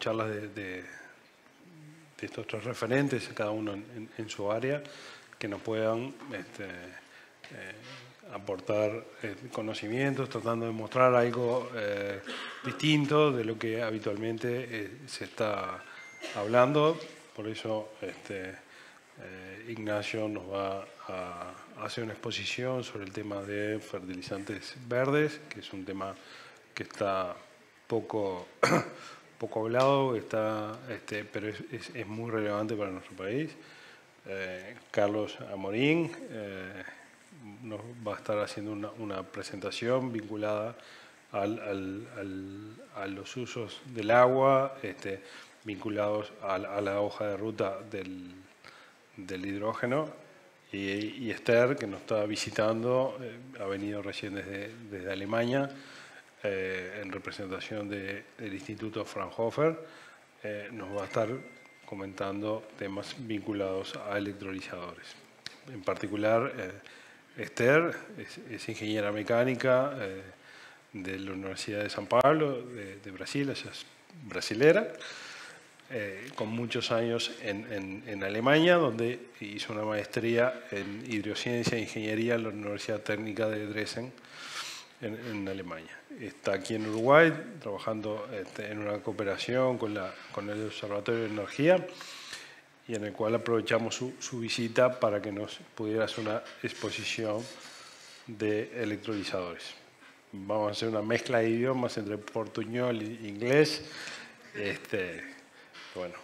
charlas de estos tres referentes, cada uno en su área, que nos puedan aportar conocimientos, tratando de mostrar algo distinto de lo que habitualmente se está hablando. Por eso Ignacio nos va a hacer una exposición sobre el tema de fertilizantes verdes, que es un tema que está poco hablado, pero es muy relevante para nuestro país. Carlos Amorín nos va a estar haciendo una presentación vinculada a los usos del agua, vinculados a la hoja de ruta del hidrógeno. Y Esther, que nos está visitando, ha venido recién desde Alemania, en representación del Instituto Fraunhofer, nos va a estar comentando temas vinculados a electrolizadores. En particular, Esther es ingeniera mecánica de la Universidad de San Pablo, de Brasil, ella es brasilera, con muchos años en Alemania, donde hizo una maestría en hidrociencia e ingeniería en la Universidad Técnica de Dresden, en Alemania. Está aquí en Uruguay trabajando en una cooperación con el Observatorio de Energía, y en el cual aprovechamos su visita para que nos pudiera hacer una exposición de electrolizadores. Vamos a hacer una mezcla de idiomas entre portuñol e inglés. Bueno,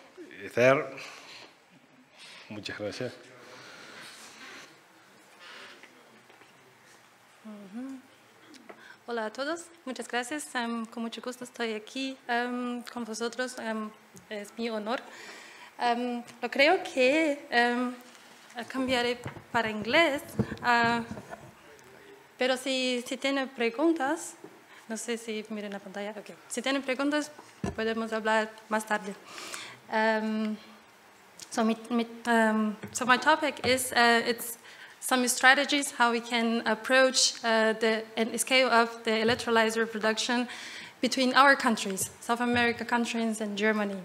Esther, muchas gracias. Hola a todos, muchas gracias. Con mucho gusto estoy aquí con vosotros. Es mi honor. Yo creo que cambiaré para inglés, pero si tienen preguntas, no sé si miren la pantalla. Okay. Si tienen preguntas, podemos hablar más tarde. So my topic is it's some strategies how we can approach the scale of the electrolyzer production between our countries, South America countries and Germany.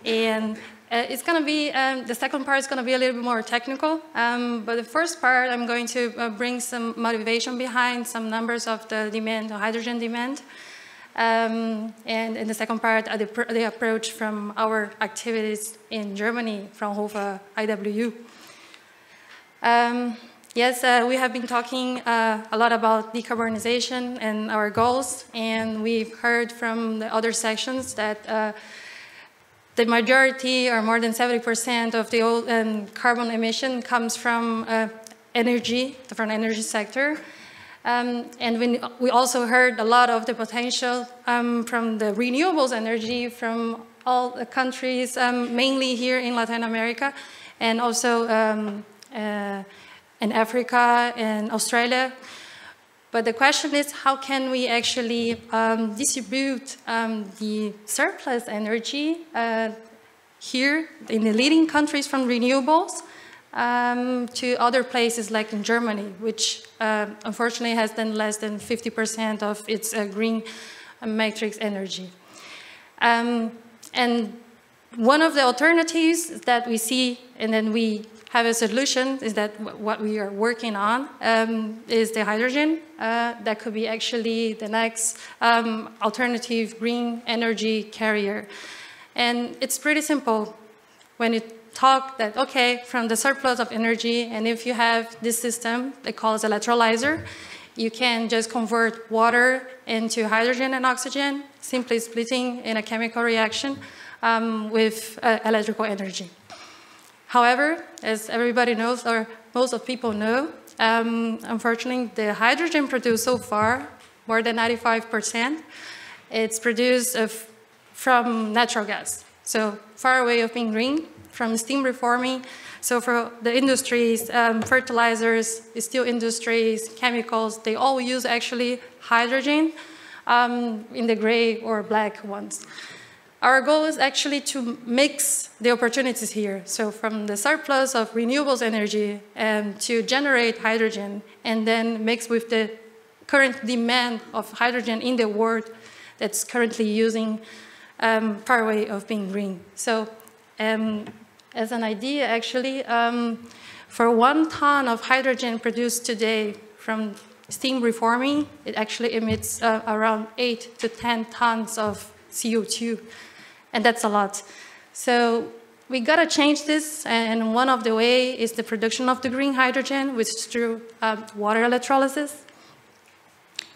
And it's going to be, the second part is going to be a little bit more technical, but the first part I'm going to bring some motivation behind some numbers of the demand, the hydrogen demand. And in the second part, the approach from our activities in Germany, Fraunhofer IWU. Yes, we have been talking a lot about decarbonization and our goals, and we've heard from the other sections that the majority, or more than 70% of the carbon emission comes from energy, from the energy sector. And we also heard a lot of the potential from the renewables energy from all the countries, mainly here in Latin America, and also in Africa and Australia. But the question is, how can we actually distribute the surplus energy here in the leading countries from renewables to other places like in Germany, which unfortunately has then less than 50% of its green matrix energy. And one of the alternatives that we see, and then we have a solution, is that what we are working on is the hydrogen. That could be actually the next alternative green energy carrier. And it's pretty simple when you talk that, okay, from the surplus of energy, and if you have this system that calls electrolyzer, you can just convert water into hydrogen and oxygen, simply splitting in a chemical reaction with electrical energy. However, as everybody knows, or most of people know, unfortunately, the hydrogen produced so far, more than 95%, it's produced from natural gas. So far away of being green, from steam reforming. So for the industries, fertilizers, steel industries, chemicals, they all use actually hydrogen in the gray or black ones. Our goal is actually to mix the opportunities here. So from the surplus of renewables energy to generate hydrogen and then mix with the current demand of hydrogen in the world that's currently using far away of being green. So as an idea, actually, for 1 ton of hydrogen produced today from steam reforming, it actually emits around 8 to 10 tons of CO2, and that's a lot. So we gotta change this, and one of the way is the production of the green hydrogen, which is through water electrolysis.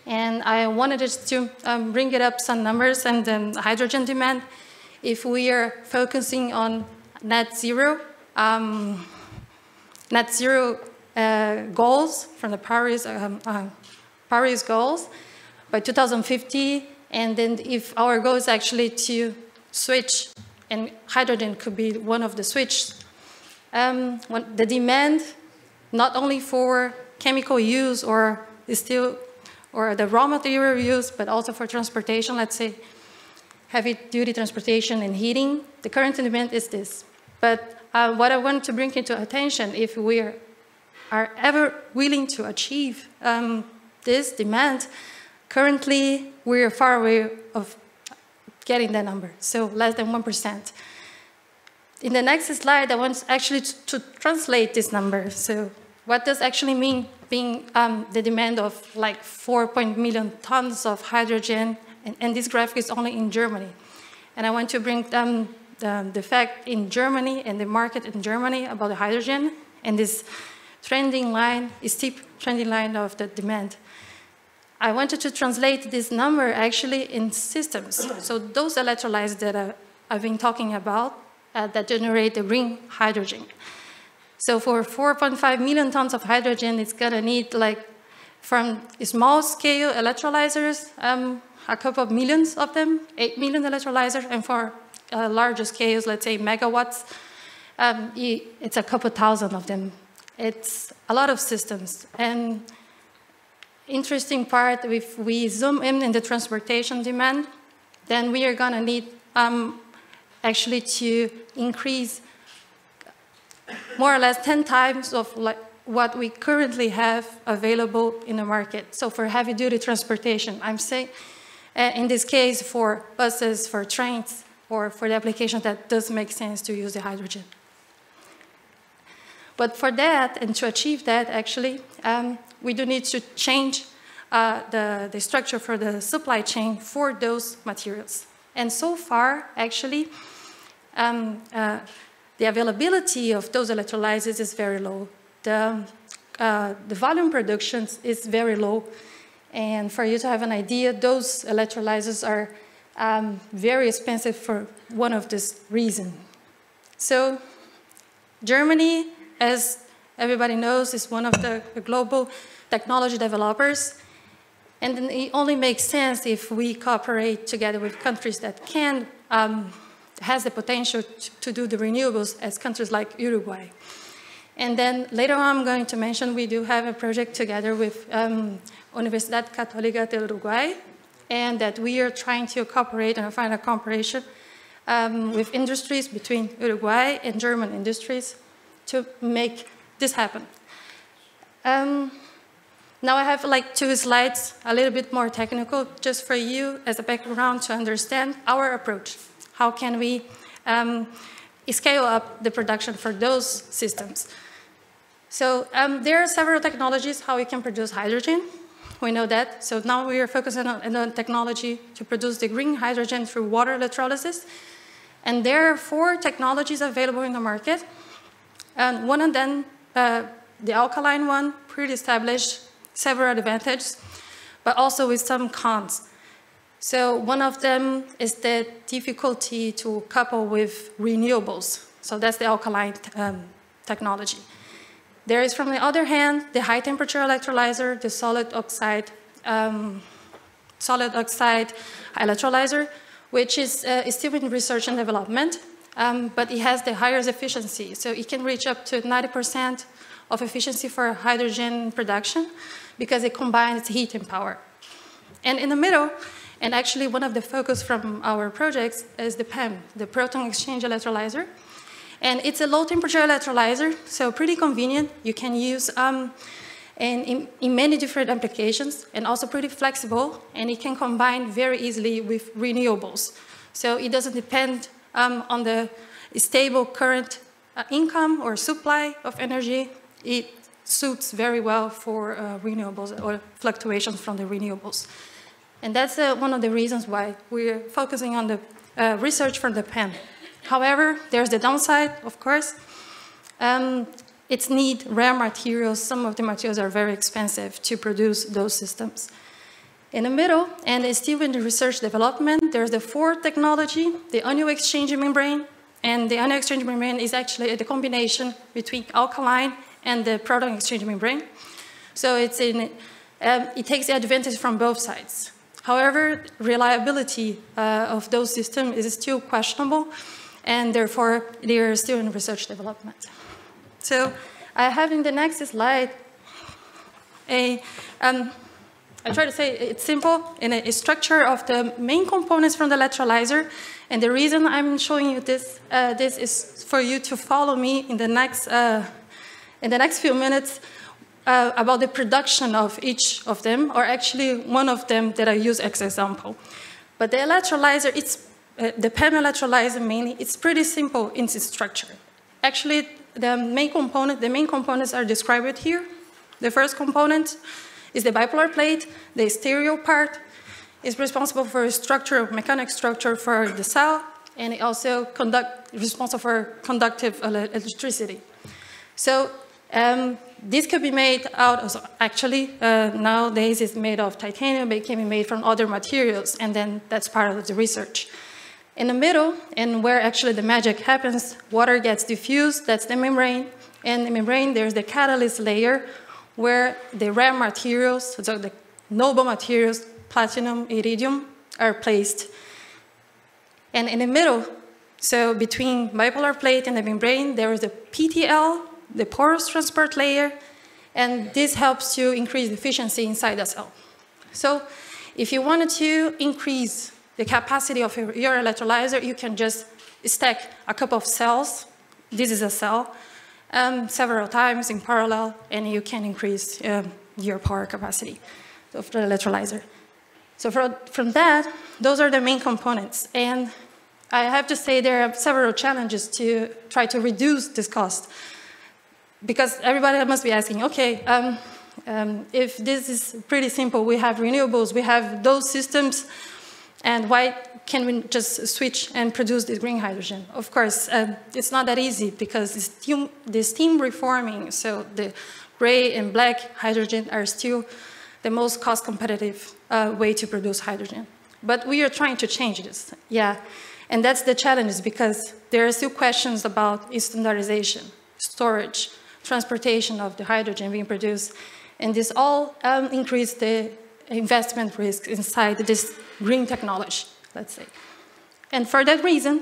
And I wanted just to bring it up some numbers and then hydrogen demand. If we are focusing on net zero goals from the Paris goals by 2050, and then if our goal is actually to switch, and hydrogen could be one of the switch, the demand, not only for chemical use or steel or the raw material use, but also for transportation, let's say heavy-duty transportation and heating, the current demand is this. But what I want to bring into attention, if we are ever willing to achieve this demand, currently we are far away of getting that number, so less than 1%. In the next slide, I want actually to translate this number. So what does actually mean being the demand of like 4 million tons of hydrogen, and this graphic is only in Germany. And I want to bring the fact in Germany and the market in Germany about the hydrogen, and this trending line, steep trending line of the demand. I wanted to translate this number actually in systems. So those electrolyzers that I've been talking about that generate the green hydrogen. So for 4.5 million tons of hydrogen, it's gonna need like from small scale electrolyzers, a couple of millions of them, 8 million electrolyzers, and for larger scales, let's say megawatts, it's a couple thousand of them. It's a lot of systems. And interesting part, if we zoom in the transportation demand, then we are gonna need actually to increase more or less 10 times of like what we currently have available in the market. So for heavy duty transportation, I'm saying, in this case for buses, for trains, or for the application that does make sense to use the hydrogen. But for that, and to achieve that, actually, we do need to change the structure for the supply chain for those materials. And so far, actually, the availability of those electrolyzers is very low. The volume production is very low. And for you to have an idea, those electrolyzers are very expensive for one of this reason. So Germany, as everybody knows, is one of the global technology developers. And then it only makes sense if we cooperate together with countries that can, has the potential to do the renewables, as countries like Uruguay. And then later on, I'm going to mention we do have a project together with Universidad Católica del Uruguay, and that we are trying to cooperate and find a cooperation with industries between Uruguay and German industries to make this happen. Now I have like 2 slides, a little bit more technical, just for you as a background to understand our approach. How can we scale up the production for those systems? So there are several technologies how we can produce hydrogen. We know that. So now we are focusing on the technology to produce the green hydrogen through water electrolysis. And there are 4 technologies available in the market. And one of them, the alkaline one, pretty established, several advantages, but also with some cons. So one of them is the difficulty to couple with renewables. So that's the alkaline technology. There is, from the other hand, the high temperature electrolyzer, the solid oxide electrolyzer, which is still in research and development, but it has the highest efficiency. So it can reach up to 90% of efficiency for hydrogen production because it combines heat and power. And in the middle, and actually one of the focus from our projects is the PEM, the proton exchange electrolyzer. And it's a low temperature electrolyzer, so pretty convenient. You can use in many different applications, and also pretty flexible, and it can combine very easily with renewables. So it doesn't depend on the stable current income or supply of energy. It suits very well for renewables or fluctuations from the renewables. And that's one of the reasons why we're focusing on the research for the PEM. However, there's the downside, of course. It needs rare materials. Some of the materials are very expensive to produce those systems. In the middle, and it's still in the research development, there's the fourth technology, the anneal exchange membrane. And the anneal exchange membrane is actually the combination between alkaline and the proton exchange membrane. So it takes the advantage from both sides. However, reliability of those systems is still questionable, and therefore they are still in research development. So I have in the next slide I try to say it's simple in a structure of the main components from the electrolyzer. And the reason I'm showing you this, this is for you to follow me in the next few minutes about the production of each of them, or actually one of them that I use as example. But the electrolyzer, the PEM electrolyzer mainly, it's pretty simple in its structure. Actually, the main components are described here. The first component is the bipolar plate. The stereo part is responsible for mechanic structure for the cell, and it also responsible for conductive electricity. So this could be made out of, actually, nowadays it's made of titanium, but it can be made from other materials, and then that's part of the research. In the middle, and where actually the magic happens, water gets diffused, that's the membrane. And in the membrane, there's the catalyst layer, where the rare materials, so the noble materials, platinum, iridium, are placed. And in the middle, so between bipolar plate and the membrane, there is the PTL, the porous transport layer, and this helps to increase the efficiency inside the cell. So if you wanted to increase the capacity of your electrolyzer, you can just stack a couple of cells. This is a cell. Several times in parallel, and you can increase your power capacity of the electrolyzer. So from that, those are the main components. And I have to say there are several challenges to try to reduce this cost. Because everybody must be asking, okay, if this is pretty simple, we have renewables, we have those systems, and why can we just switch and produce this green hydrogen? Of course, it's not that easy because the steam reforming, so the gray and black hydrogen are still the most cost competitive way to produce hydrogen. But we are trying to change this, yeah. And that's the challenge because there are still questions about standardization, storage, transportation of the hydrogen being produced. And this all increase the investment risk inside this green technology, let's say. And for that reason,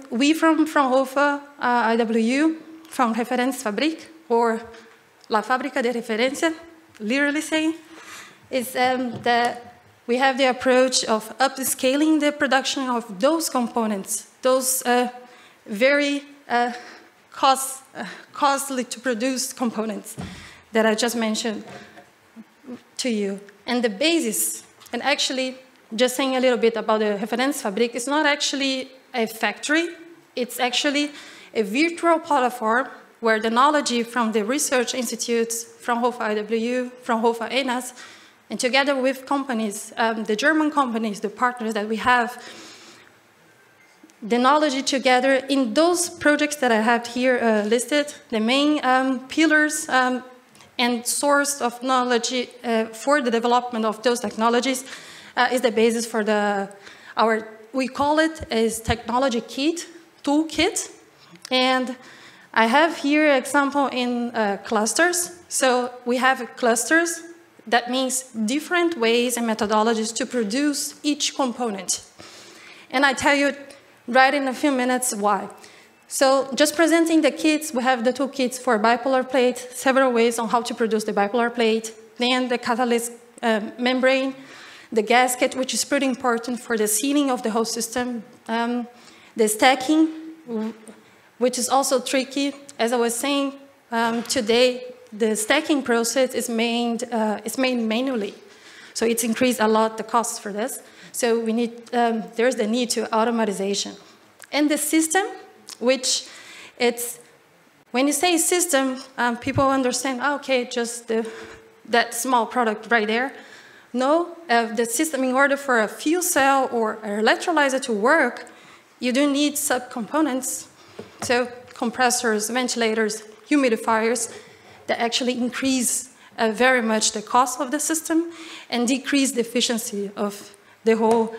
we from Fraunhofer IWU, from Referenzfabrik, or La Fábrica de Referencia, literally saying, is that we have the approach of upscaling the production of those components, those very costly to produce components that I just mentioned to you. And the basis, and actually just saying a little bit about the Referenzfabrik, it's not actually a factory, it's actually a virtual platform where the knowledge from the research institutes, Fraunhofer IWU, Fraunhofer ENAS, and together with companies, the German companies, the partners that we have, the knowledge together in those projects that I have here listed, the main pillars and source of knowledge for the development of those technologies is the basis for we call it as technology kit, toolkit. And I have here an example in clusters. So we have clusters. That means different ways and methodologies to produce each component. And I tell you right in a few minutes why. So just presenting the kits, we have the two kits for bipolar plate, several ways on how to produce the bipolar plate, then the catalyst membrane, the gasket, which is pretty important for the sealing of the whole system, the stacking, which is also tricky. As I was saying, today, the stacking process is made manually. So it's increased a lot the cost for this. So we need, there's the need to automatization. And the system, which it's, when you say system, people understand, oh, okay, just that small product right there. No, the system, in order for a fuel cell or an electrolyzer to work, you do need subcomponents, so compressors, ventilators, humidifiers, that actually increase very much the cost of the system and decrease the efficiency of the whole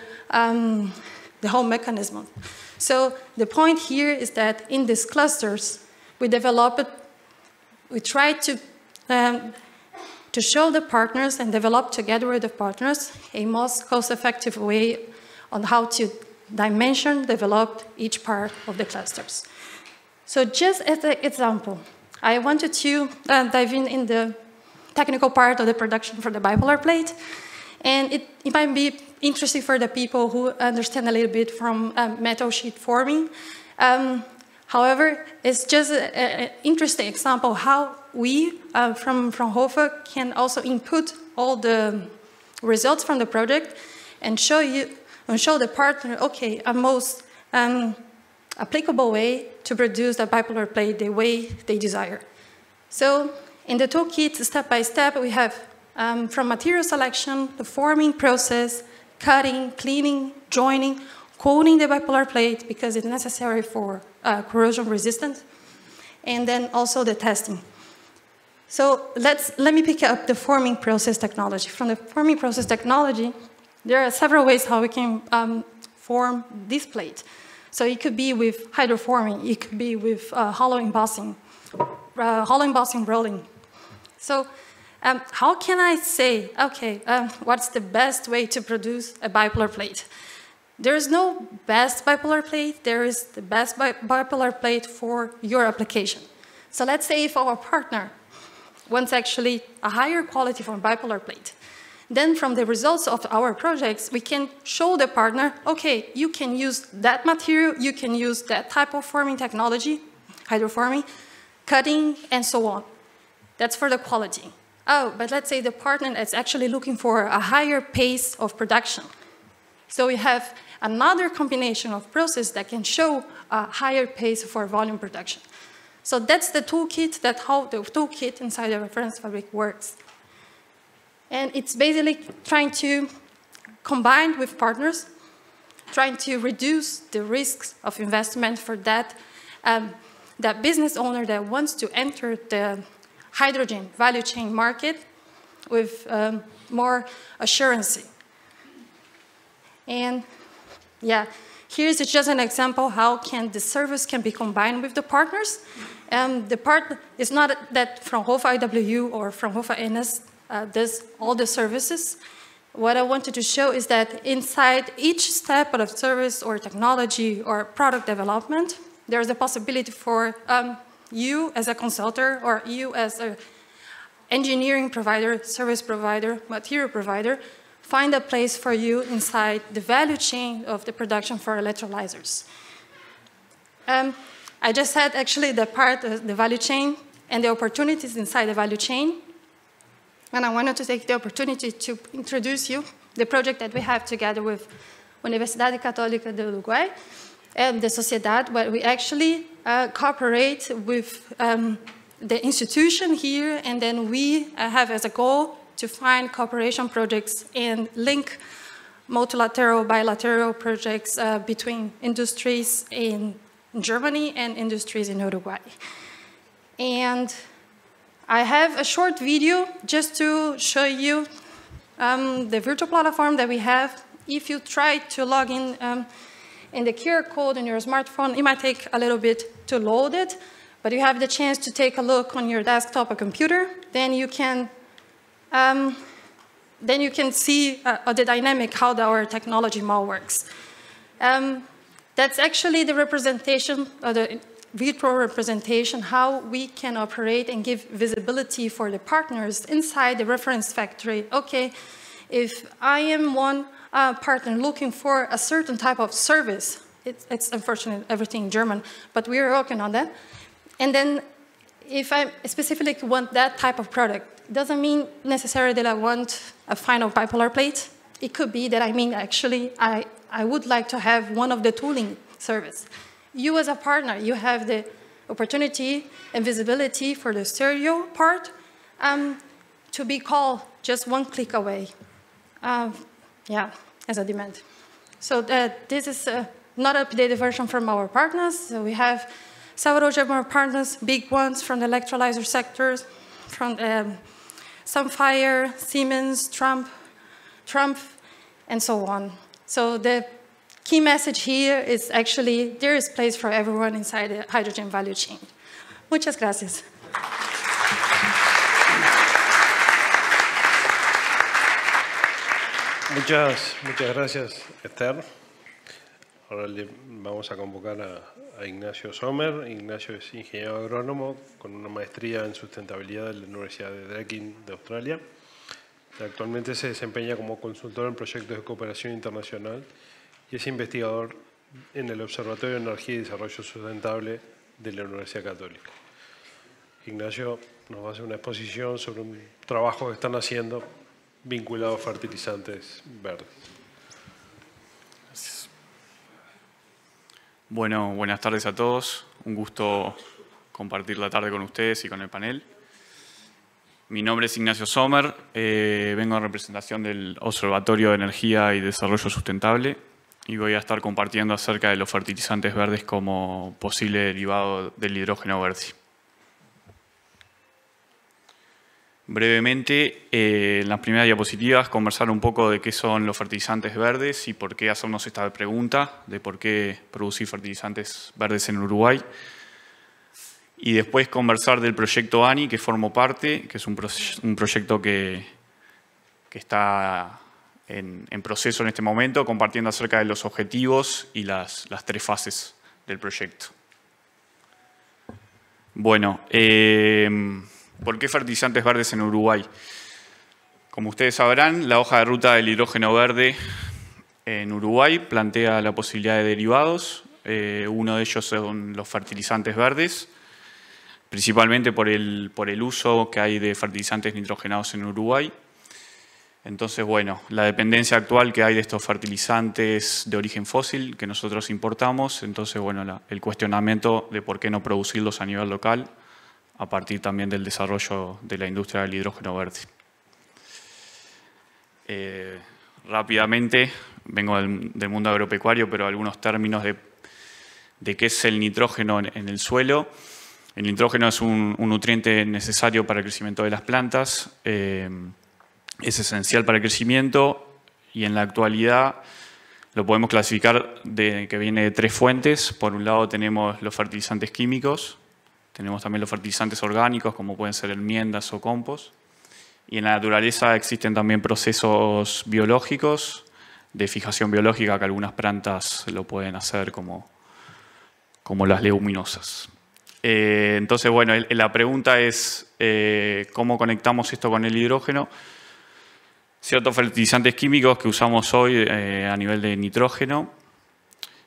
mechanism. So the point here is that in these clusters, we try to show the partners and develop together with the partners a most cost-effective way on how to dimension, develop each part of the clusters. So just as an example, I wanted to dive in the technical part of the production for the bipolar plate. And it might be interesting for the people who understand a little bit from metal sheet forming. However, it's just an interesting example how we, from Hofa, can also input all the results from the project and show the partner, okay, a most applicable way to produce the bipolar plate the way they desire. So in the toolkit, step by step, we have from material selection, the forming process, cutting, cleaning, joining, coating the bipolar plate because it's necessary for corrosion resistance, and then also the testing. So let me pick up the forming process technology. From the forming process technology, there are several ways how we can form this plate. So it could be with hydroforming, it could be with hollow embossing rolling. So how can I say, okay, what's the best way to produce a bipolar plate? There is no best bipolar plate, there is the best bipolar plate for your application. So let's say if our partner wants actually a higher quality from bipolar plate, then from the results of our projects, we can show the partner, okay, you can use that material, you can use that type of forming technology, hydroforming, cutting, and so on. That's for the quality. Oh, but let's say the partner is actually looking for a higher pace of production. So we have another combination of process that can show a higher pace for volume production. So that's the toolkit, that's how the toolkit inside the reference fabric works. And it's basically trying to combine with partners, trying to reduce the risks of investment for that business owner that wants to enter the hydrogen value chain market with more assurance. And yeah, here's just an example how the service can be combined with the partners. The part is not that from Hofa IW or from Hofa NS does all the services. What I wanted to show is that inside each step of service or technology or product development, there's a possibility for you as a consultant or you as an engineering provider, service provider, material provider, find a place for you inside the value chain of the production for electrolyzers. I just had actually the part of the value chain and the opportunities inside the value chain. And I wanted to take the opportunity to introduce you the project that we have together with Universidade Católica do Uruguay and the Sociedad, where we actually cooperate with the institution here, and then we have as a goal to find cooperation projects and link multilateral, bilateral projects between industries in Germany and industries in Uruguay. And I have a short video just to show you the virtual platform that we have. If you try to log in the QR code on your smartphone, it might take a little bit to load it, but you have the chance to take a look on your desktop or computer. Then you can see the dynamic, how our technology model works. That's actually the representation, or the virtual representation, how we can operate and give visibility for the partners inside the reference factory. Okay, if I am one partner looking for a certain type of service, it's unfortunately everything in German, but we are working on that. And then if I specifically want that type of product, it doesn't mean necessarily that I want a final bipolar plate. it could be that, actually, I would like to have one of the tooling service. You as a partner, you have the opportunity and visibility for the stereo part to be called just one click away, as a demand. So this is not an updated version from our partners. So we have several German partners, big ones from the electrolyzer sectors, from Sunfire, Siemens, Trump, and so on. So the key message here is actually there is place for everyone inside the hydrogen value chain. Muchas gracias. Muchas gracias, Esther. Ahora le vamos a convocar a Ignacio Sommer. Ignacio es ingeniero agrónomo con una maestría en sustentabilidad de la Universidad de Deakin de Australia. Actualmente se desempeña como consultor en proyectos de cooperación internacional y es investigador en el Observatorio de Energía y Desarrollo Sustentable de la Universidad Católica. Ignacio nos va a hacer una exposición sobre un trabajo que están haciendo vinculado a fertilizantes verdes. Gracias. Bueno, buenas tardes a todos. Un gusto compartir la tarde con ustedes y con el panel. Mi nombre es Ignacio Sommer, vengo en representación del Observatorio de Energía y Desarrollo Sustentable y voy a estar compartiendo acerca de los fertilizantes verdes como posible derivado del hidrógeno verde. Brevemente, en las primeras diapositivas, conversar un poco de qué son los fertilizantes verdes y por qué hacernos esta pregunta de por qué producir fertilizantes verdes en Uruguay. Y después conversar del proyecto ANI, que formo parte, que es un proyecto que está en proceso en este momento, compartiendo acerca de los objetivos y las 3 fases del proyecto. Bueno, ¿por qué fertilizantes verdes en Uruguay? Como ustedes sabrán, la hoja de ruta del hidrógeno verde en Uruguay plantea la posibilidad de derivados. Uno de ellos son los fertilizantes verdes, principalmente por el uso que hay de fertilizantes nitrogenados en Uruguay. Entonces, bueno, la dependencia actual que hay de estos fertilizantes de origen fósil que nosotros importamos, entonces, bueno, el cuestionamiento de por qué no producirlos a nivel local, a partir también del desarrollo de la industria del hidrógeno verde. Rápidamente, vengo del mundo agropecuario, pero algunos términos de qué es el nitrógeno en el suelo. El nitrógeno es un nutriente necesario para el crecimiento de las plantas, es esencial para el crecimiento y en la actualidad lo podemos clasificar que viene de 3 fuentes. Por un lado tenemos los fertilizantes químicos, tenemos también los fertilizantes orgánicos como pueden ser enmiendas o compost y en la naturaleza existen también procesos biológicos de fijación biológica que algunas plantas lo pueden hacer como las leguminosas. Entonces, bueno, la pregunta es ¿cómo conectamos esto con el hidrógeno? Ciertos fertilizantes químicos que usamos hoy a nivel de nitrógeno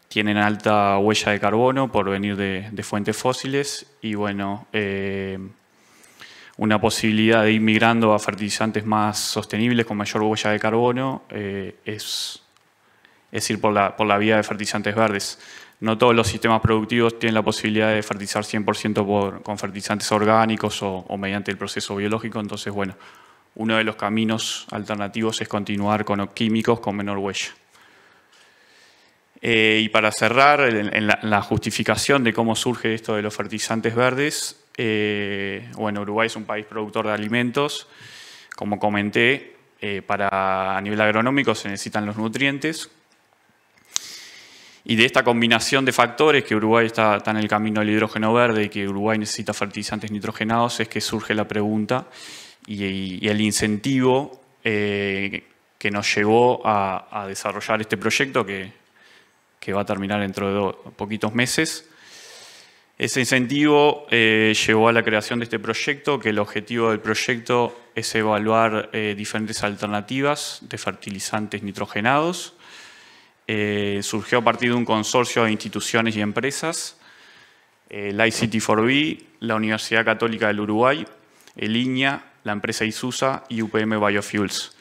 tienen alta huella de carbono por venir de fuentes fósiles y, bueno, una posibilidad de ir migrando a fertilizantes más sostenibles con mayor huella de carbono es ir por la vía de fertilizantes verdes. No todos los sistemas productivos tienen la posibilidad de fertilizar 100% con fertilizantes orgánicos o mediante el proceso biológico. Entonces, bueno, uno de los caminos alternativos es continuar con químicos con menor huella. Y para cerrar, en la justificación de cómo surge esto de los fertilizantes verdes, bueno, Uruguay es un país productor de alimentos. Como comenté, a nivel agronómico se necesitan los nutrientes. Y de esta combinación de factores que Uruguay está en el camino del hidrógeno verde y que Uruguay necesita fertilizantes nitrogenados es que surge la pregunta y el incentivo que nos llevó a desarrollar este proyecto que va a terminar dentro de poquitos meses. Ese incentivo llevó a la creación de este proyecto, que el objetivo del proyecto es evaluar diferentes alternativas de fertilizantes nitrogenados. Surgió a partir de un consorcio de instituciones y empresas, el ICT4B, la Universidad Católica del Uruguay, el INIA, la empresa Isusa y UPM Biofuels.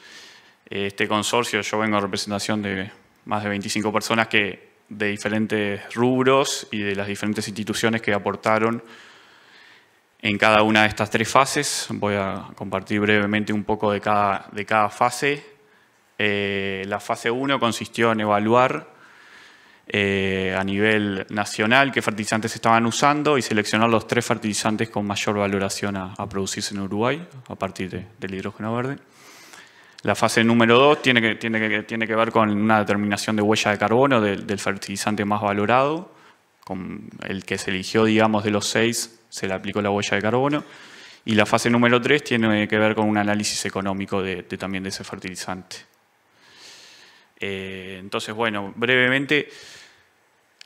Este consorcio, yo vengo en representación de más de 25 personas de diferentes rubros y de las diferentes instituciones que aportaron en cada una de estas 3 fases. Voy a compartir brevemente un poco de cada fase. La fase 1 consistió en evaluar a nivel nacional qué fertilizantes se estaban usando y seleccionar los 3 fertilizantes con mayor valoración a producirse en Uruguay a partir del hidrógeno verde. La fase número 2 tiene que ver con una determinación de huella de carbono del fertilizante más valorado, con el que se eligió, digamos, de los 6, se le aplicó la huella de carbono. Y la fase número 3 tiene que ver con un análisis económico también de ese fertilizante. Entonces, bueno, brevemente,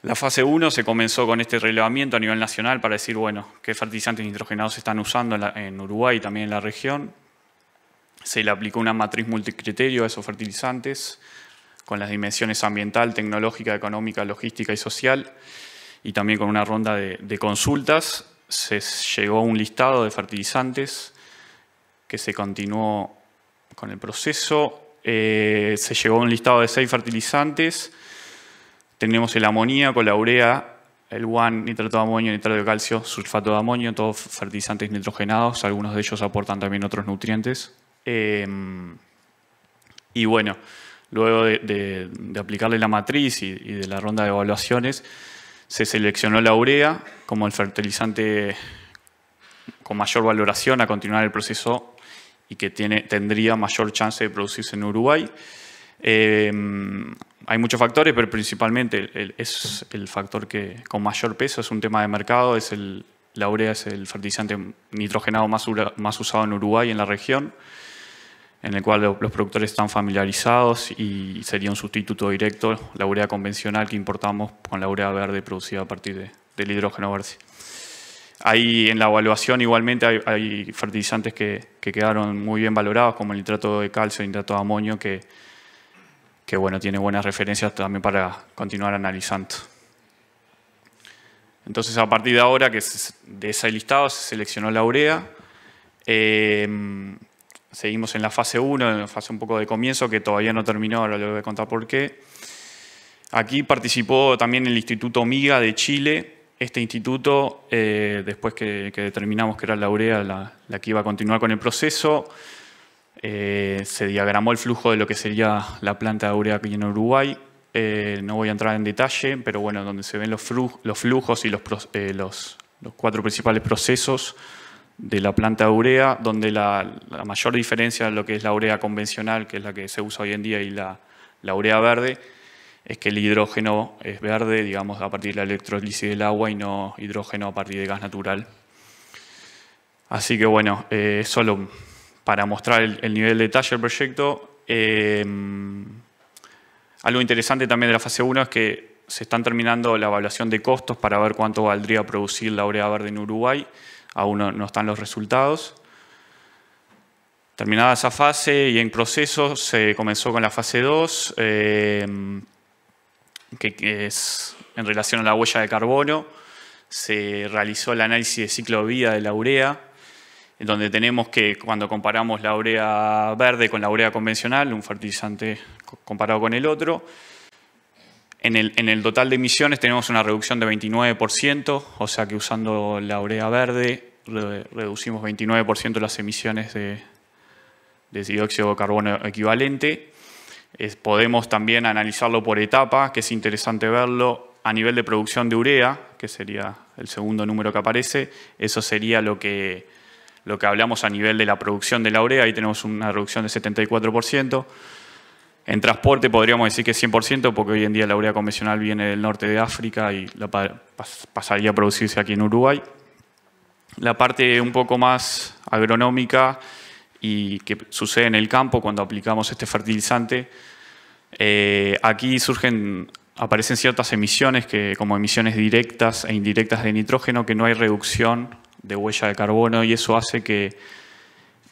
la fase 1 se comenzó con este relevamiento a nivel nacional para decir, bueno, qué fertilizantes nitrogenados se están usando en Uruguay y también en la región. Se le aplicó una matriz multicriterio a esos fertilizantes con las dimensiones ambiental, tecnológica, económica, logística y social, y también con una ronda de consultas. Se llegó a un listado de fertilizantes que se continuó con el proceso. Se llegó a un listado de 6 fertilizantes. Tenemos el amoníaco, la urea, el WAN, nitrato de amonio, nitrato de calcio, sulfato de amonio, todos fertilizantes nitrogenados. Algunos de ellos aportan también otros nutrientes. Y bueno, luego de aplicarle la matriz y de la ronda de evaluaciones, se seleccionó la urea como el fertilizante con mayor valoración a continuar el proceso y que tendría mayor chance de producirse en Uruguay. Hay muchos factores, pero principalmente es el factor que con mayor peso, es un tema de mercado, la urea es el fertilizante nitrogenado más usado en Uruguay, en la región, en el cual los productores están familiarizados y sería un sustituto directo, la urea convencional que importamos con la urea verde producida a partir del hidrógeno verde. Ahí en la evaluación igualmente hay fertilizantes que quedaron muy bien valorados, como el nitrato de calcio y nitrato de amonio, que bueno, tiene buenas referencias también para continuar analizando. Entonces, a partir de ahora, de ese listado se seleccionó la urea. Seguimos en la fase 1, en la fase un poco de comienzo, que todavía no terminó, ahora les voy a contar por qué. Aquí participó también el Instituto MIGA de Chile. Este instituto, después que determinamos que era la urea la que iba a continuar con el proceso, se diagramó el flujo de lo que sería la planta de urea aquí en Uruguay. No voy a entrar en detalle, pero bueno, donde se ven los flujos y los 4 principales procesos de la planta de urea, donde la mayor diferencia de lo que es la urea convencional, que es la que se usa hoy en día, y la urea verde, es que el hidrógeno es verde, digamos, a partir de la electrólisis del agua y no hidrógeno a partir de gas natural. Así que bueno, solo para mostrar el nivel de detalle del proyecto. Algo interesante también de la fase 1 es que se están terminando la evaluación de costos para ver cuánto valdría producir la urea verde en Uruguay. Aún no están los resultados. Terminada esa fase y en proceso, se comenzó con la fase 2, que es en relación a la huella de carbono. Se realizó el análisis de ciclo de vida de la urea, en donde tenemos que, cuando comparamos la urea verde con la urea convencional, un fertilizante comparado con el otro, en el total de emisiones tenemos una reducción de 29%, o sea que usando la urea verde reducimos 29% las emisiones de dióxido de carbono equivalente. Podemos también analizarlo por etapa, que es interesante verlo a nivel de producción de urea, que sería el segundo número que aparece. Eso sería lo que hablamos a nivel de la producción de la urea. Ahí tenemos una reducción de 74%. En transporte podríamos decir que es 100%, porque hoy en día la urea convencional viene del norte de África y pasaría a producirse aquí en Uruguay. La parte un poco más agronómica y que sucede en el campo cuando aplicamos este fertilizante, aquí aparecen ciertas emisiones, como emisiones directas e indirectas de nitrógeno, que no hay reducción de huella de carbono, y eso hace que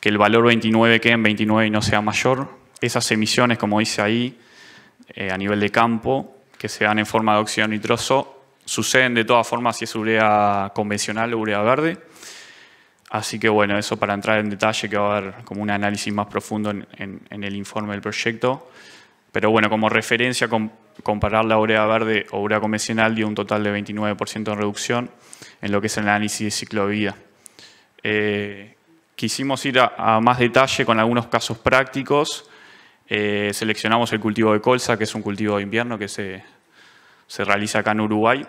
el valor 29 quede en 29 y no sea mayor. Esas emisiones, como dice ahí, a nivel de campo, que se dan en forma de óxido nitroso, suceden de todas formas si es urea convencional o urea verde. Así que bueno, eso para entrar en detalle, que va a haber como un análisis más profundo en el informe del proyecto. Pero bueno, como referencia, comparar la urea verde o urea convencional dio un total de 29% de reducción en lo que es el análisis de ciclo de vida. Quisimos ir a más detalle con algunos casos prácticos. Seleccionamos el cultivo de colza, que es un cultivo de invierno que se realiza acá en Uruguay,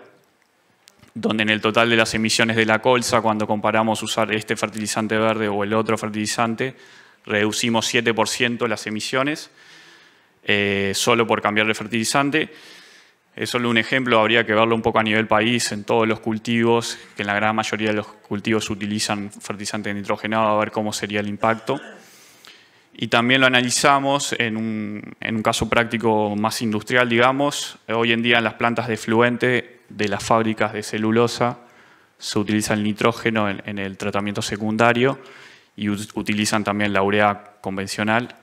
donde en el total de las emisiones de la colza, cuando comparamos usar este fertilizante verde o el otro fertilizante, reducimos 7% las emisiones, solo por cambiar de fertilizante. Es solo un ejemplo, habría que verlo un poco a nivel país, en todos los cultivos, que en la gran mayoría de los cultivos utilizan fertilizante nitrogenado, a ver cómo sería el impacto. Y también lo analizamos en un caso práctico más industrial, digamos. Hoy en día en las plantas de fluente de las fábricas de celulosa se utiliza el nitrógeno en el tratamiento secundario y utilizan también la urea convencional.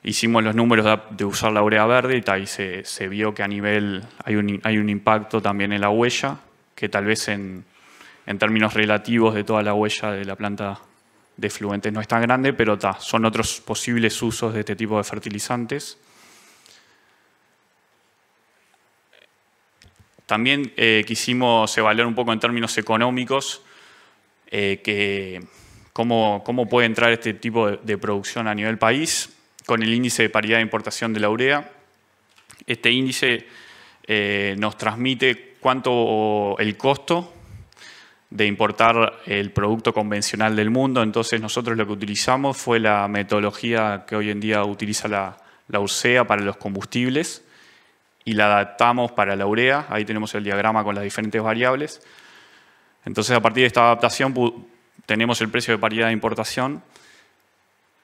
Hicimos los números de usar la urea verde y ahí se vio que a nivel hay un impacto también en la huella, que tal vez en términos relativos de toda la huella de la planta de fluentes no es tan grande, pero son otros posibles usos de este tipo de fertilizantes. También quisimos evaluar un poco en términos económicos cómo puede entrar este tipo de producción a nivel país con el índice de paridad de importación de la urea. Este índice nos transmite cuánto el costo de importar el producto convencional del mundo. Entonces nosotros lo que utilizamos fue la metodología que hoy en día utiliza la URSEA para los combustibles y la adaptamos para la urea. Ahí tenemos el diagrama con las diferentes variables. Entonces a partir de esta adaptación tenemos el precio de paridad de importación,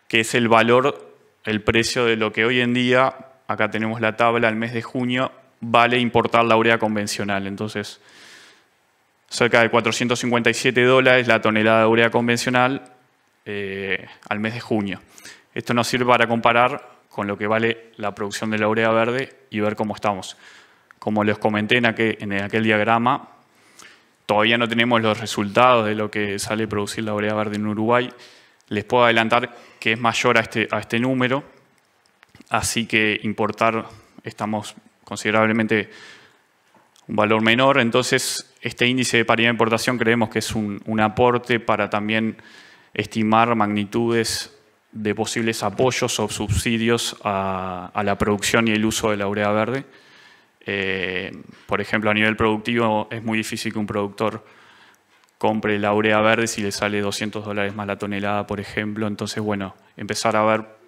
que es el valor, el precio de lo que hoy en día, acá tenemos la tabla, al mes de junio, vale importar la urea convencional. Entonces, cerca de $457 la tonelada de urea convencional al mes de junio. Esto nos sirve para comparar con lo que vale la producción de la urea verde y ver cómo estamos. Como les comenté en aquel diagrama, todavía no tenemos los resultados de lo que sale producir la urea verde en Uruguay. Les puedo adelantar que es mayor a este número, así que importar estamos considerablemente un valor menor. Entonces, este índice de paridad de importación creemos que es un aporte para también estimar magnitudes de posibles apoyos o subsidios a la producción y el uso de la urea verde. Por ejemplo, a nivel productivo es muy difícil que un productor compre la urea verde si le sale $200 más la tonelada, por ejemplo. Entonces, bueno, empezar a ver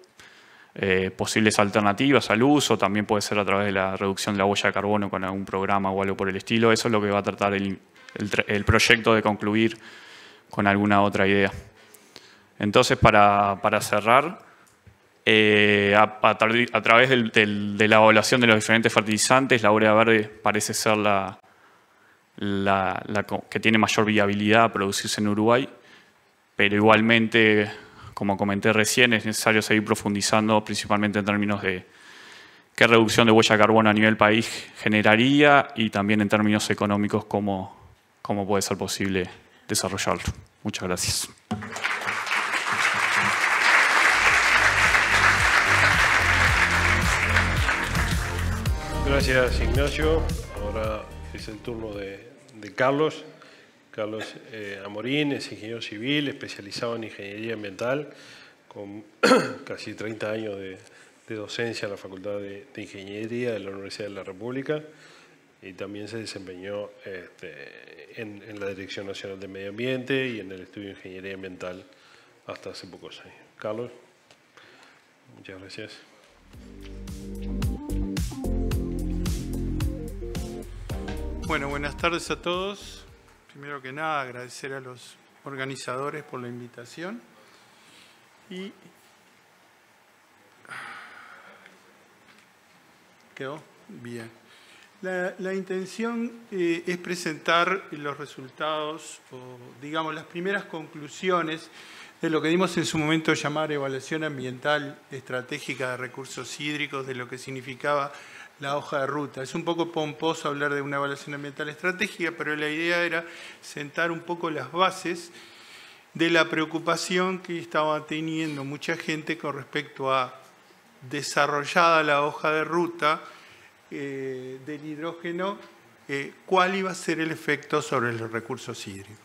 posibles alternativas al uso, también puede ser a través de la reducción de la huella de carbono con algún programa o algo por el estilo. Eso es lo que va a tratar el proyecto de concluir con alguna otra idea. Entonces, para cerrar, a través de la evaluación de los diferentes fertilizantes, la urea verde parece ser la que tiene mayor viabilidad a producirse en Uruguay, pero igualmente, como comenté recién, es necesario seguir profundizando, principalmente en términos de qué reducción de huella de carbono a nivel país generaría y también en términos económicos cómo puede ser posible desarrollarlo. Muchas gracias. Gracias, Ignacio. Ahora es el turno de Carlos. Carlos Amorín es ingeniero civil, especializado en ingeniería ambiental, con casi 30 años de docencia en la Facultad de Ingeniería de la Universidad de la República y también se desempeñó en la Dirección Nacional de Medio Ambiente y en el Estudio de Ingeniería Ambiental hasta hace pocos años. Carlos, muchas gracias. Bueno, buenas tardes a todos. Primero que nada, agradecer a los organizadores por la invitación. Y ¿quedó? Bien. La intención es presentar los resultados, o digamos las primeras conclusiones de lo que dimos en su momento llamar evaluación ambiental estratégica de recursos hídricos, de lo que significaba la hoja de ruta. Es un poco pomposo hablar de una evaluación ambiental estratégica, pero la idea era sentar un poco las bases de la preocupación que estaba teniendo mucha gente con respecto a, desarrollada la hoja de ruta del hidrógeno, cuál iba a ser el efecto sobre los recursos hídricos.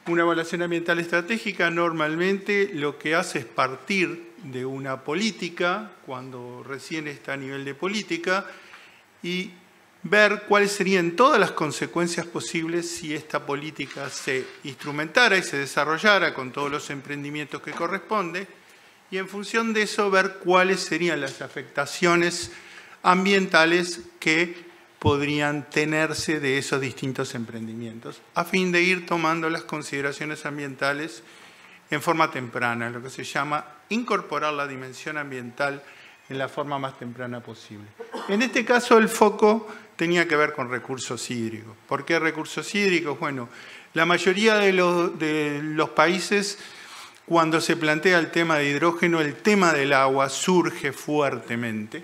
Una evaluación ambiental estratégica normalmente lo que hace es partir de una política, cuando recién está a nivel de política, y ver cuáles serían todas las consecuencias posibles si esta política se instrumentara y se desarrollara con todos los emprendimientos que corresponde, y en función de eso ver cuáles serían las afectaciones ambientales que podrían tenerse de esos distintos emprendimientos, a fin de ir tomando las consideraciones ambientales en forma temprana, lo que se llama incorporar la dimensión ambiental en la forma más temprana posible. En este caso el foco tenía que ver con recursos hídricos. ¿Por qué recursos hídricos? Bueno, la mayoría de los países, cuando se plantea el tema de hidrógeno, el tema del agua surge fuertemente.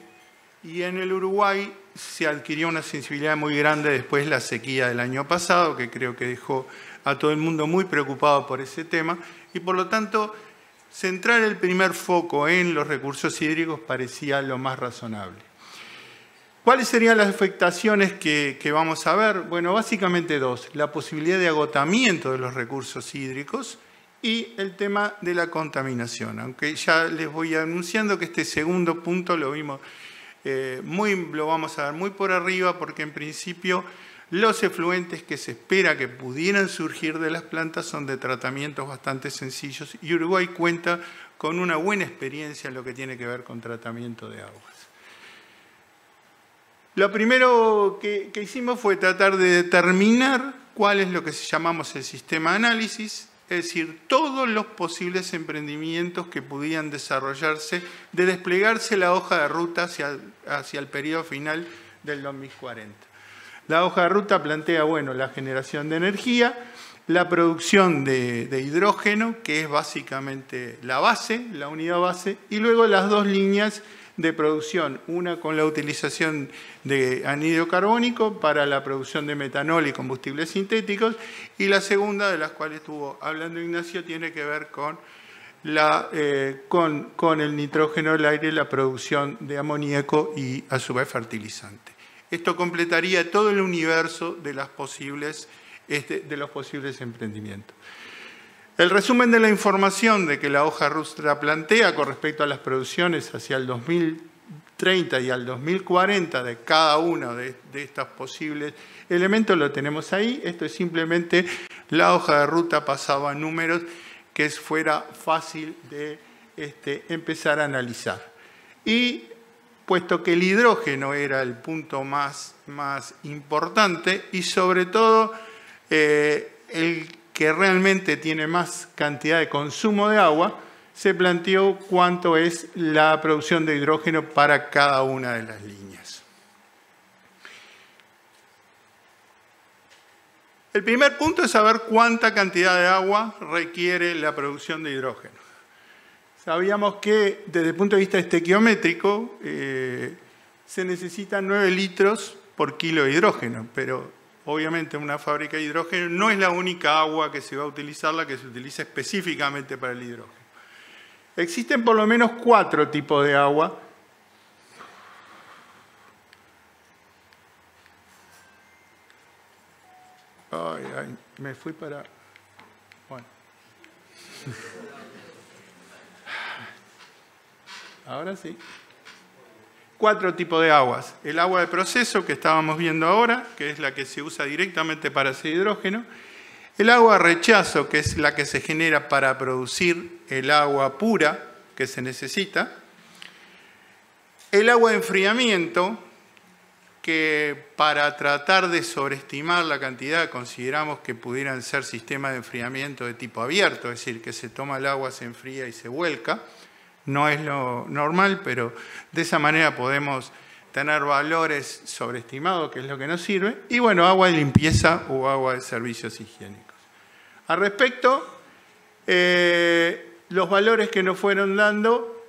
Y en el Uruguay se adquirió una sensibilidad muy grande después de la sequía del año pasado, que creo que dejó a todo el mundo muy preocupado por ese tema, y por lo tanto centrar el primer foco en los recursos hídricos parecía lo más razonable. ¿Cuáles serían las afectaciones que vamos a ver? Bueno, básicamente dos: la posibilidad de agotamiento de los recursos hídricos y el tema de la contaminación, aunque ya les voy anunciando que este segundo punto lo vimos lo vamos a ver muy por arriba, porque en principio los efluentes que se espera que pudieran surgir de las plantas son de tratamientos bastante sencillos, y Uruguay cuenta con una buena experiencia en lo que tiene que ver con tratamiento de aguas. Lo primero que hicimos fue tratar de determinar cuál es lo que llamamos el sistema de análisis, es decir, todos los posibles emprendimientos que pudieran desarrollarse, de desplegarse la hoja de ruta hacia el periodo final del 2040. La hoja de ruta plantea, bueno, la generación de energía, la producción de hidrógeno, que es básicamente la base, la unidad base, y luego las dos líneas de producción, una con la utilización de anhídrido carbónico para la producción de metanol y combustibles sintéticos, y la segunda, de las cuales estuvo hablando Ignacio, tiene que ver con el nitrógeno del aire, la producción de amoníaco y a su vez fertilizante. Esto completaría todo el universo de los posibles emprendimientos. El resumen de la información de que la hoja de ruta plantea con respecto a las producciones hacia el 2030 y al 2040 de cada uno de estos posibles elementos lo tenemos ahí. Esto es simplemente la hoja de ruta pasada a números que fuera fácil de empezar a analizar. Y puesto que el hidrógeno era el punto más importante y sobre todo el que realmente tiene más cantidad de consumo de agua, se planteó cuánto es la producción de hidrógeno para cada una de las líneas. El primer punto es saber cuánta cantidad de agua requiere la producción de hidrógeno. Sabíamos que desde el punto de vista estequiométrico se necesitan 9 litros por kilo de hidrógeno, pero obviamente una fábrica de hidrógeno no es la única agua que se va a utilizar, la que se utiliza específicamente para el hidrógeno. Existen por lo menos 4 tipos de agua. Ay, me fui para... Bueno. Ahora sí. 4 tipos de aguas. El agua de proceso que estábamos viendo ahora, que es la que se usa directamente para hacer hidrógeno. El agua de rechazo, que es la que se genera para producir el agua pura que se necesita. El agua de enfriamiento, que para tratar de sobreestimar la cantidad consideramos que pudieran ser sistemas de enfriamiento de tipo abierto, es decir, que se toma el agua, se enfría y se vuelca. No es lo normal, pero de esa manera podemos tener valores sobreestimados, que es lo que nos sirve. Y bueno, agua de limpieza o agua de servicios higiénicos. Al respecto, los valores que nos fueron dando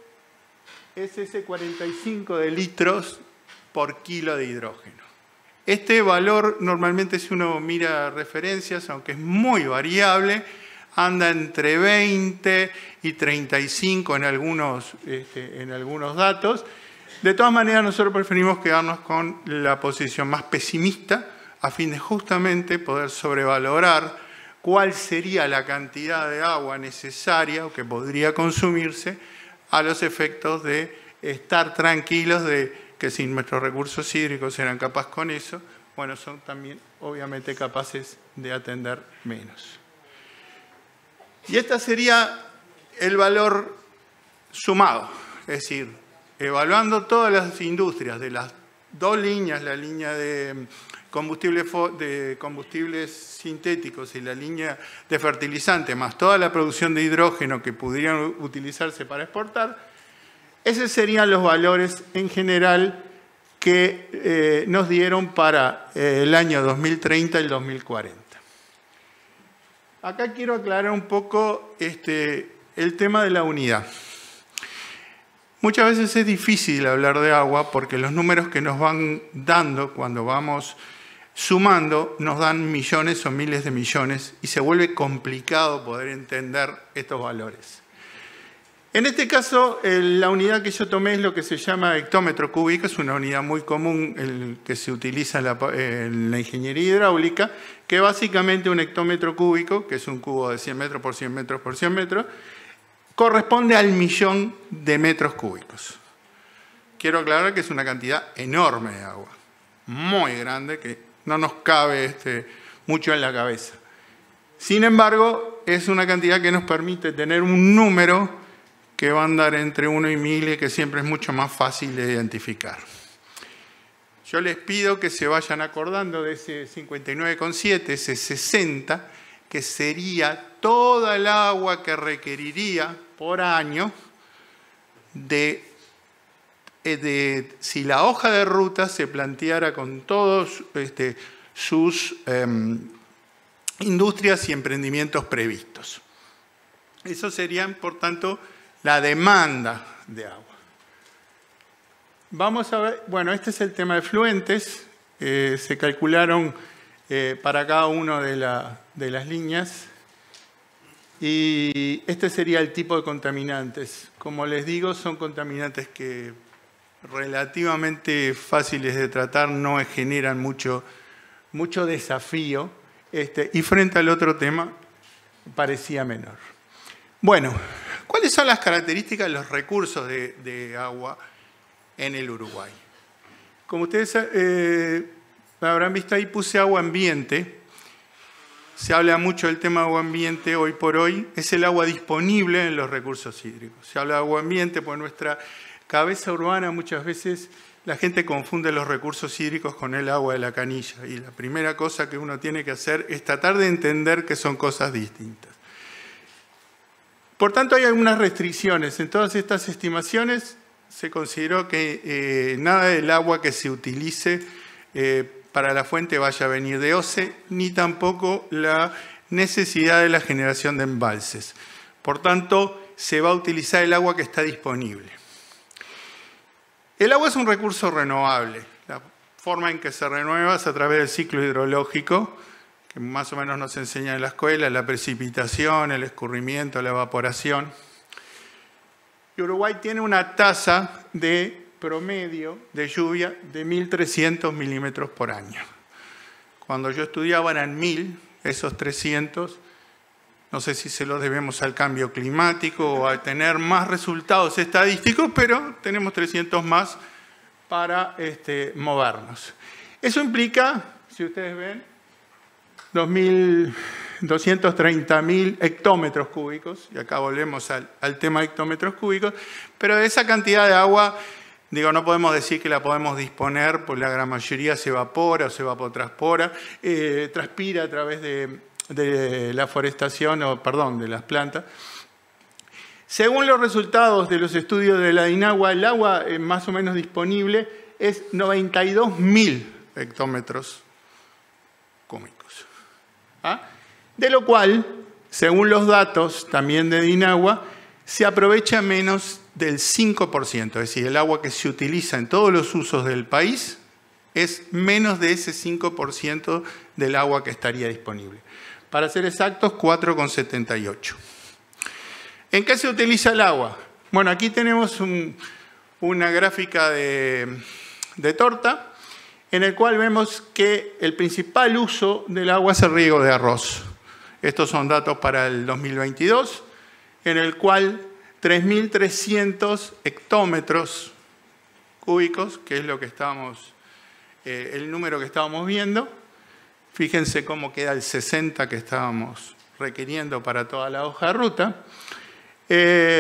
es ese 45 de litros por kilo de hidrógeno. Este valor normalmente, si uno mira referencias, aunque es muy variable, anda entre 20 y 35 en algunos datos. De todas maneras, nosotros preferimos quedarnos con la posición más pesimista a fin de justamente poder sobrevalorar cuál sería la cantidad de agua necesaria o que podría consumirse a los efectos de estar tranquilos de que si nuestros recursos hídricos eran capaces con eso, bueno, son también obviamente capaces de atender menos. Y este sería el valor sumado, es decir, evaluando todas las industrias de las dos líneas, la línea de combustibles sintéticos y la línea de fertilizantes, más toda la producción de hidrógeno que pudieran utilizarse para exportar, esos serían los valores en general que nos dieron para el año 2030 y el 2040. Acá quiero aclarar un poco el tema de la unidad. Muchas veces es difícil hablar de agua porque los números que nos van dando cuando vamos sumando nos dan millones o miles de millones y se vuelve complicado poder entender estos valores. En este caso, la unidad que yo tomé es lo que se llama hectómetro cúbico, es una unidad muy común que se utiliza en la ingeniería hidráulica, que básicamente un hectómetro cúbico, que es un cubo de 100 metros por 100 metros por 100 metros, corresponde al 1.000.000 de metros cúbicos. Quiero aclarar que es una cantidad enorme de agua, muy grande, que no nos cabe mucho en la cabeza. Sin embargo, es una cantidad que nos permite tener un número que va a andar entre 1 y 1000 y que siempre es mucho más fácil de identificar. Yo les pido que se vayan acordando de ese 59,7, ese 60, que sería toda el agua que requeriría por año si la hoja de ruta se planteara con todos sus industrias y emprendimientos previstos. Eso serían, por tanto, la demanda de agua. Vamos a ver, bueno, este es el tema de fluentes. Se calcularon para cada una de las líneas. Y este sería el tipo de contaminantes. Como les digo, son contaminantes que relativamente fáciles de tratar, no generan mucho desafío. Y frente al otro tema, parecía menor. Bueno, ¿cuáles son las características de los recursos de agua en el Uruguay? Como ustedes habrán visto ahí, puse agua ambiente. Se habla mucho del tema agua ambiente hoy por hoy. Es el agua disponible en los recursos hídricos. Se habla de agua ambiente porque nuestra cabeza urbana muchas veces la gente confunde los recursos hídricos con el agua de la canilla. Y la primera cosa que uno tiene que hacer es tratar de entender que son cosas distintas. Por tanto, hay algunas restricciones. En todas estas estimaciones se consideró que nada del agua que se utilice para la fuente vaya a venir de OCE, ni tampoco la necesidad de la generación de embalses. Por tanto, se va a utilizar el agua que está disponible. El agua es un recurso renovable. La forma en que se renueva es a través del ciclo hidrológico, que más o menos nos enseña en la escuela, la precipitación, el escurrimiento, la evaporación. Y Uruguay tiene una tasa de promedio de lluvia de 1.300 milímetros por año. Cuando yo estudiaba eran 1.000, esos 300, no sé si se los debemos al cambio climático o a tener más resultados estadísticos, pero tenemos 300 más para movernos. Eso implica, si ustedes ven, 230.000 hectómetros cúbicos, y acá volvemos al tema de hectómetros cúbicos, pero de esa cantidad de agua, digo, no podemos decir que la podemos disponer, pues la gran mayoría se evapora o se evapotranspira, transpira a través de la forestación, de las plantas. Según los resultados de los estudios de la DINAGUA, el agua más o menos disponible es 92.000 hectómetros cúbicos. De lo cual, según los datos también de DINAGUA, se aprovecha menos del 5%, es decir, el agua que se utiliza en todos los usos del país es menos de ese 5% del agua que estaría disponible. Para ser exactos, 4,78. ¿En qué se utiliza el agua? Bueno, aquí tenemos una gráfica de torta, en el cual vemos que el principal uso del agua es el riego de arroz. Estos son datos para el 2022, en el cual 3.300 hectómetros cúbicos, que es lo que estábamos, el número que estábamos viendo. Fíjense cómo queda el 60 que estábamos requiriendo para toda la hoja de ruta.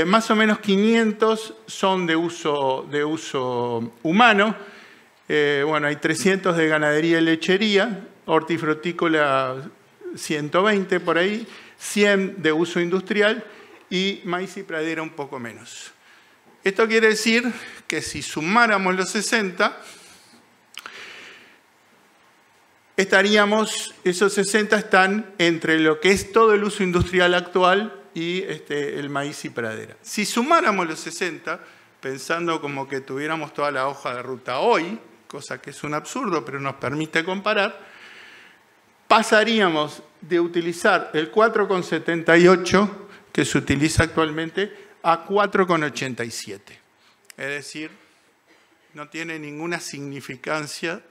Más o menos 500 son de uso humano. Bueno, hay 300 de ganadería y lechería, hortifrutícola 120 por ahí, 100 de uso industrial y maíz y pradera un poco menos. Esto quiere decir que si sumáramos los 60, esos 60 están entre lo que es todo el uso industrial actual y el maíz y pradera. Si sumáramos los 60, pensando como que tuviéramos toda la hoja de ruta hoy, cosa que es un absurdo, pero nos permite comparar, pasaríamos de utilizar el 4,78 que se utiliza actualmente a 4,87. Es decir, no tiene ninguna significancia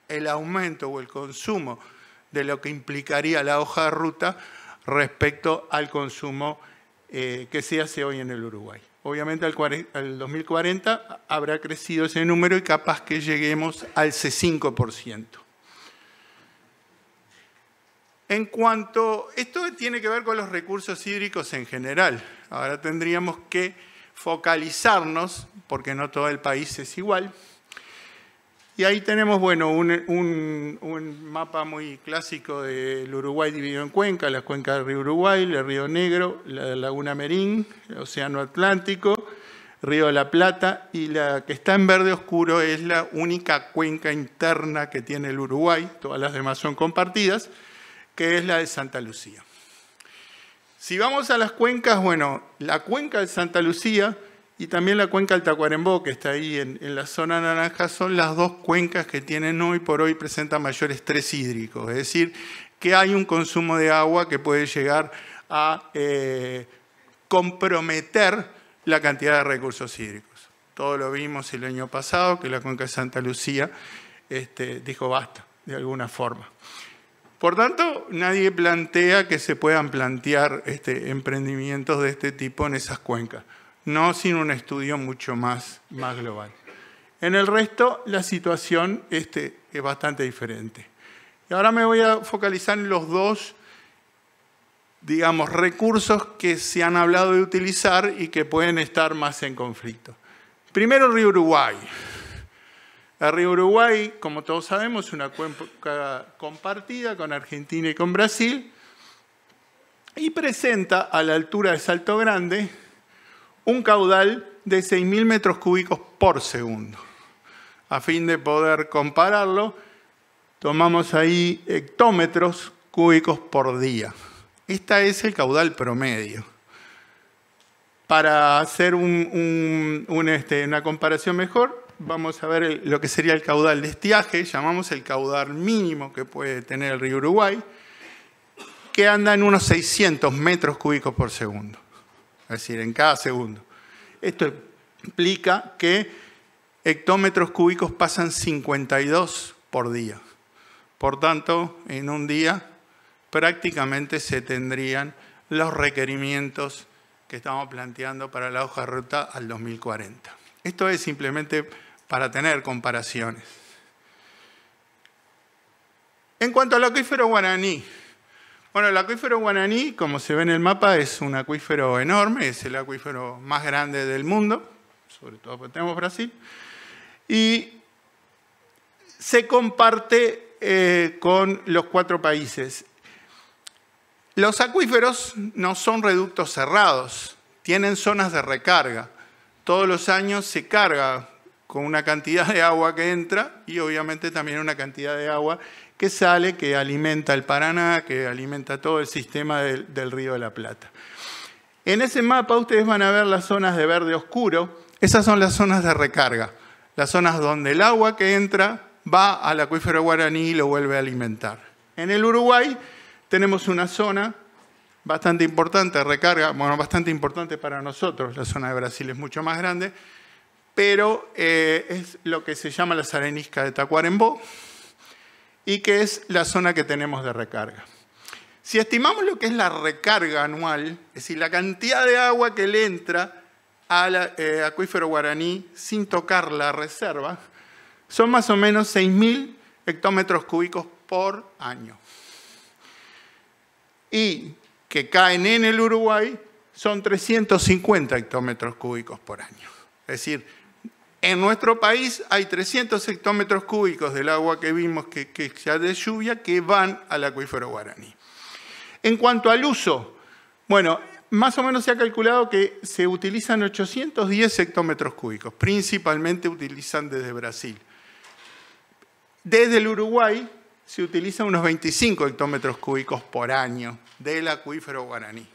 el aumento o el consumo de lo que implicaría la hoja de ruta respecto al consumo que se hace hoy en el Uruguay. Obviamente al 2040 habrá crecido ese número y capaz que lleguemos al 5%. En cuanto, esto tiene que ver con los recursos hídricos en general. Ahora tendríamos que focalizarnos, porque no todo el país es igual. Y ahí tenemos, bueno, un mapa muy clásico del Uruguay dividido en cuencas, la cuenca del río Uruguay, el río Negro, la laguna Merín, el océano Atlántico, río de la Plata, y la que está en verde oscuro es la única cuenca interna que tiene el Uruguay, todas las demás son compartidas, que es la de Santa Lucía. Si vamos a las cuencas, bueno, la cuenca de Santa Lucía y también la cuenca del Tacuarembó, que está ahí en la zona naranja, son las dos cuencas que tienen hoy por hoy, presentan mayor estrés hídrico. Es decir, que hay un consumo de agua que puede llegar a comprometer la cantidad de recursos hídricos. Todo lo vimos el año pasado, que la cuenca de Santa Lucía dijo basta, de alguna forma. Por tanto, nadie plantea que se puedan plantear emprendimientos de este tipo en esas cuencas. No sin un estudio mucho más global. En el resto, la situación es bastante diferente. Y ahora me voy a focalizar en los dos, digamos, recursos que se han hablado de utilizar y que pueden estar más en conflicto. Primero, el río Uruguay. El río Uruguay, como todos sabemos, es una cuenca compartida con Argentina y con Brasil y presenta a la altura de Salto Grande un caudal de 6.000 metros cúbicos por segundo. A fin de poder compararlo, tomamos ahí hectómetros cúbicos por día. Este es el caudal promedio. Para hacer una comparación mejor, vamos a ver lo que sería el caudal de estiaje, llamamos el caudal mínimo que puede tener el río Uruguay, que anda en unos 600 metros cúbicos por segundo. Es decir, en cada segundo. Esto implica que hectómetros cúbicos pasan 52 por día. Por tanto, en un día prácticamente se tendrían los requerimientos que estamos planteando para la hoja de ruta al 2040. Esto es simplemente para tener comparaciones. En cuanto al acuífero guaraní, bueno, el acuífero guaraní, como se ve en el mapa, es un acuífero enorme, es el acuífero más grande del mundo, sobre todo porque tenemos Brasil, y se comparte con los 4 países. Los acuíferos no son reductos cerrados, tienen zonas de recarga. Todos los años se carga con una cantidad de agua que entra y obviamente también una cantidad de agua que sale, que alimenta el Paraná, que alimenta todo el sistema del Río de la Plata. En ese mapa ustedes van a ver las zonas de verde oscuro. Esas son las zonas de recarga, las zonas donde el agua que entra va al acuífero guaraní y lo vuelve a alimentar. En el Uruguay tenemos una zona bastante importante de recarga, bueno, bastante importante para nosotros, la zona de Brasil es mucho más grande, pero es lo que se llama las areniscas de Tacuarembó y que es la zona que tenemos de recarga. Si estimamos lo que es la recarga anual, es decir, la cantidad de agua que le entra al acuífero Guaraní sin tocar la reserva, son más o menos 6.000 hectómetros cúbicos por año. Y que caen en el Uruguay son 350 hectómetros cúbicos por año. Es decir, en nuestro país hay 300 hectómetros cúbicos del agua que vimos que ya de lluvia que van al acuífero Guaraní. En cuanto al uso, bueno, más o menos se ha calculado que se utilizan 810 hectómetros cúbicos, principalmente utilizan desde Brasil. Desde el Uruguay se utilizan unos 25 hectómetros cúbicos por año del acuífero Guaraní,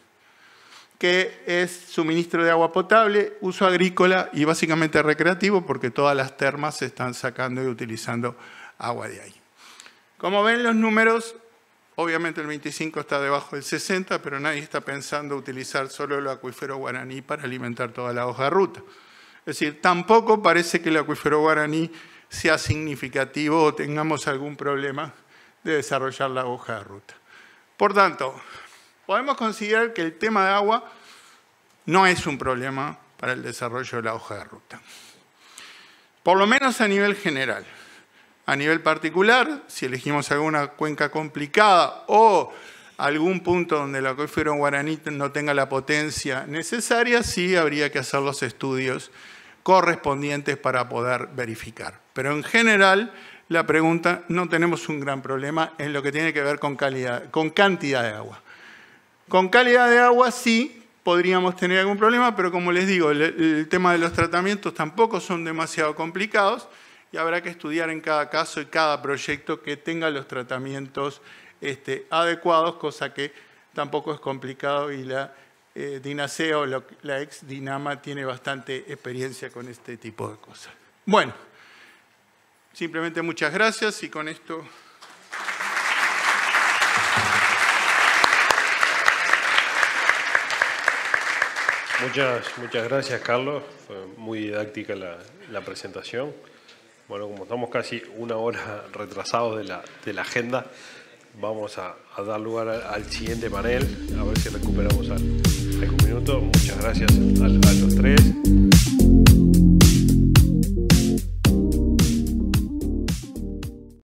que es suministro de agua potable, uso agrícola y básicamente recreativo, porque todas las termas se están sacando y utilizando agua de ahí. Como ven los números, obviamente el 25 está debajo del 60, pero nadie está pensando utilizar solo el acuífero Guaraní para alimentar toda la hoja de ruta. Es decir, tampoco parece que el acuífero Guaraní sea significativo o tengamos algún problema de desarrollar la hoja de ruta. Por tanto, podemos considerar que el tema de agua no es un problema para el desarrollo de la hoja de ruta. Por lo menos a nivel general. A nivel particular, si elegimos alguna cuenca complicada o algún punto donde el acuífero Guaraní no tenga la potencia necesaria, sí habría que hacer los estudios correspondientes para poder verificar. Pero en general, la pregunta, no tenemos un gran problema en lo que tiene que ver con cantidad de agua. Con calidad de agua sí podríamos tener algún problema, pero como les digo, el tema de los tratamientos tampoco son demasiado complicados y habrá que estudiar en cada caso y cada proyecto que tenga los tratamientos adecuados, cosa que tampoco es complicado y la DINASEA o la ex DINAMA tiene bastante experiencia con este tipo de cosas. Bueno, simplemente muchas gracias y con esto... Muchas gracias, Carlos. Fue muy didáctica la presentación. Bueno, como estamos casi una hora retrasados de la agenda, vamos a dar lugar al siguiente panel, a ver si recuperamos algún minuto. Muchas gracias a los tres.